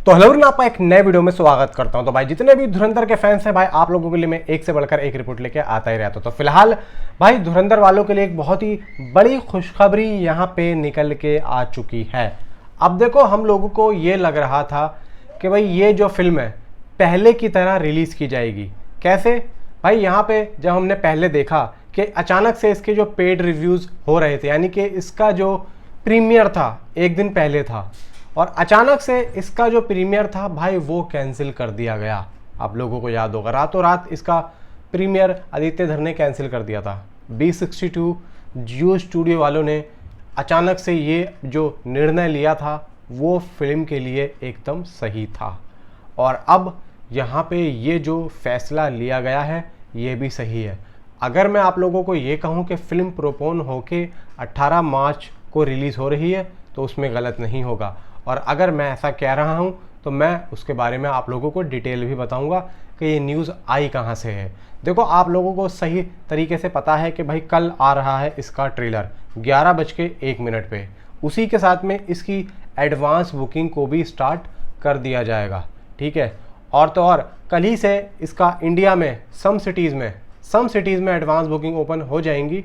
तो hello everyone, आपका एक नए वीडियो में स्वागत करता हूं। तो भाई जितने भी धुरंधर के फैंस हैं भाई, आप लोगों के लिए मैं एक से बढ़कर एक रिपोर्ट लेके आता ही रहता हूं। तो फिलहाल भाई धुरंधर वालों के लिए एक बहुत ही बड़ी खुशखबरी यहां पे निकल के आ चुकी है। अब देखो, हम लोगों को ये लग रहा था कि भाई ये जो फिल्म है पहले की तरह रिलीज की जाएगी। कैसे भाई, यहाँ पे जब हमने पहले देखा कि अचानक से इसके जो पेड रिव्यूज हो रहे थे, यानी कि इसका जो प्रीमियर था एक दिन पहले था और अचानक से इसका जो प्रीमियर था भाई वो कैंसिल कर दिया गया। आप लोगों को याद होगा, रातों रात इसका प्रीमियर आदित्य धर ने कैंसिल कर दिया था। B62 जियो स्टूडियो वालों ने अचानक से ये जो निर्णय लिया था वो फिल्म के लिए एकदम सही था और अब यहाँ पे ये जो फैसला लिया गया है ये भी सही है। अगर मैं आप लोगों को ये कहूँ कि फिल्म प्रोपोन होके 18 मार्च को रिलीज़ हो रही है तो उसमें गलत नहीं होगा, और अगर मैं ऐसा कह रहा हूं तो मैं उसके बारे में आप लोगों को डिटेल भी बताऊंगा कि ये न्यूज़ आई कहां से है। देखो, आप लोगों को सही तरीके से पता है कि भाई कल आ रहा है इसका ट्रेलर 11:01 पे। उसी के साथ में इसकी एडवांस बुकिंग को भी स्टार्ट कर दिया जाएगा, ठीक है। और तो और कल ही से इसका इंडिया में सम सिटीज़ में एडवांस बुकिंग ओपन हो जाएंगी।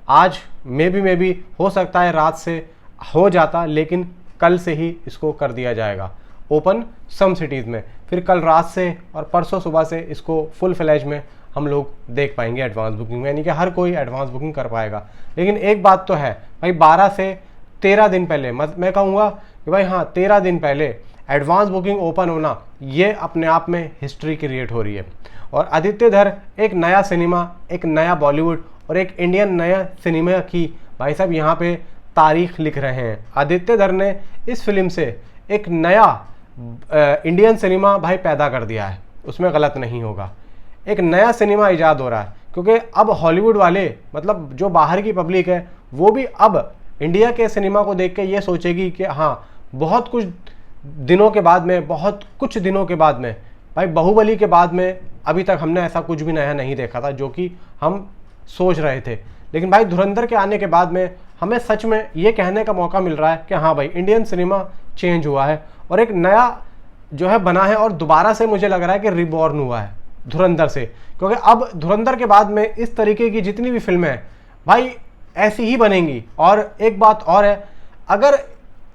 आज मे बी हो सकता है रात से हो जाता, लेकिन कल से ही इसको कर दिया जाएगा ओपन सम सिटीज़ में। फिर कल रात से और परसों सुबह से इसको फुल फ्लैश में हम लोग देख पाएंगे एडवांस बुकिंग में, यानी कि हर कोई एडवांस बुकिंग कर पाएगा। लेकिन एक बात तो है भाई, 12 से 13 दिन पहले मैं कहूँगा कि भाई हाँ 13 दिन पहले एडवांस बुकिंग ओपन होना ये अपने आप में हिस्ट्री क्रिएट हो रही है। और आदित्य धर एक नया सिनेमा, एक नया बॉलीवुड और एक इंडियन नया सिनेमा की भाई साहब यहाँ पे तारीख लिख रहे हैं। आदित्य धर ने इस फिल्म से एक नया इंडियन सिनेमा भाई पैदा कर दिया है, उसमें गलत नहीं होगा। एक नया सिनेमा इजाद हो रहा है, क्योंकि अब हॉलीवुड वाले, मतलब जो बाहर की पब्लिक है, वो भी अब इंडिया के सिनेमा को देख के ये सोचेगी कि हाँ बहुत कुछ दिनों के बाद में भाई बाहुबली के बाद में अभी तक हमने ऐसा कुछ भी नया नहीं देखा था जो कि हम सोच रहे थे। लेकिन भाई धुरंधर के आने के बाद में हमें सच में ये कहने का मौका मिल रहा है कि हाँ भाई इंडियन सिनेमा चेंज हुआ है और एक नया जो है बना है, और दोबारा से मुझे लग रहा है कि रिबॉर्न हुआ है धुरंधर से। क्योंकि अब धुरंधर के बाद में इस तरीके की जितनी भी फिल्में हैं भाई ऐसी ही बनेंगी। और एक बात और है, अगर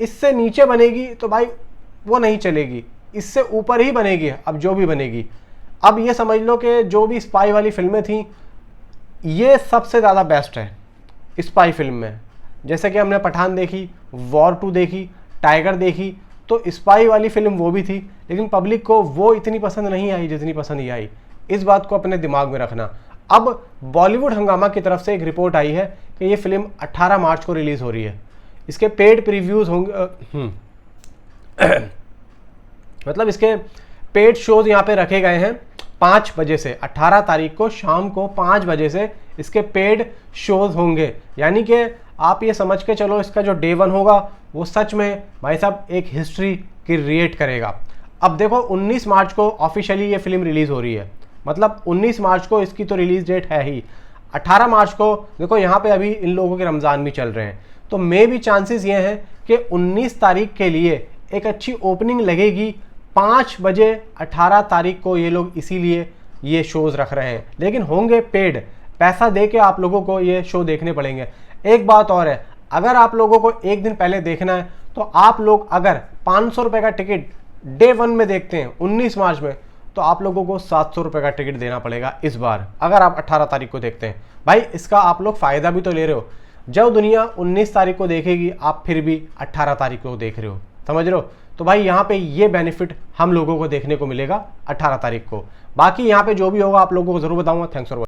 इससे नीचे बनेगी तो भाई वो नहीं चलेगी, इससे ऊपर ही बनेगी अब जो भी बनेगी। अब ये समझ लो कि जो भी स्पाई वाली फिल्में थी ये सबसे ज़्यादा बेस्ट है स्पाई फिल्म में। जैसे कि हमने पठान देखी, वॉर 2 देखी, टाइगर देखी, तो स्पाई वाली फिल्म वो भी थी, लेकिन पब्लिक को वो इतनी पसंद नहीं आई जितनी पसंद ये आई। इस बात को अपने दिमाग में रखना। अब बॉलीवुड हंगामा की तरफ से एक रिपोर्ट आई है कि ये फिल्म 18 मार्च को रिलीज़ हो रही है। इसके पेड प्रीव्यूज़ होंगे मतलब इसके पेड शोज यहाँ पे रखे गए हैं 5 बजे से। 18 तारीख को शाम को 5 बजे से इसके पेड शोज होंगे, यानी कि आप ये समझ के चलो इसका जो डे 1 होगा वो सच में भाई साहब एक हिस्ट्री क्रिएट करेगा। अब देखो 19 मार्च को ऑफिशियली ये फिल्म रिलीज़ हो रही है, मतलब 19 मार्च को इसकी तो रिलीज़ डेट है ही। 18 मार्च को देखो यहाँ पे अभी इन लोगों के रमज़ान भी चल रहे हैं, तो मे भी चांसेस ये हैं कि 19 तारीख के लिए एक अच्छी ओपनिंग लगेगी 5 बजे 18 तारीख को। ये लोग इसीलिए ये शोज़ रख रहे हैं, लेकिन होंगे पेड, पैसा दे के आप लोगों को ये शो देखने पड़ेंगे। एक बात और है, अगर आप लोगों को एक दिन पहले देखना है तो आप लोग अगर 500 रुपये का टिकट डे 1 में देखते हैं 19 मार्च में, तो आप लोगों को 700 रुपये का टिकट देना पड़ेगा इस बार, अगर आप 18 तारीख को देखते हैं। भाई इसका आप लोग फ़ायदा भी तो ले रहे हो। जब दुनिया 19 तारीख को देखेगी आप फिर भी 18 तारीख को देख रहे हो, समझ रहे हो। तो भाई यहाँ पे ये बेनिफिट हम लोगों को देखने को मिलेगा 18 तारीख को। बाकी यहाँ पे जो भी होगा आप लोगों को ज़रूर बताऊंगा। Thanks for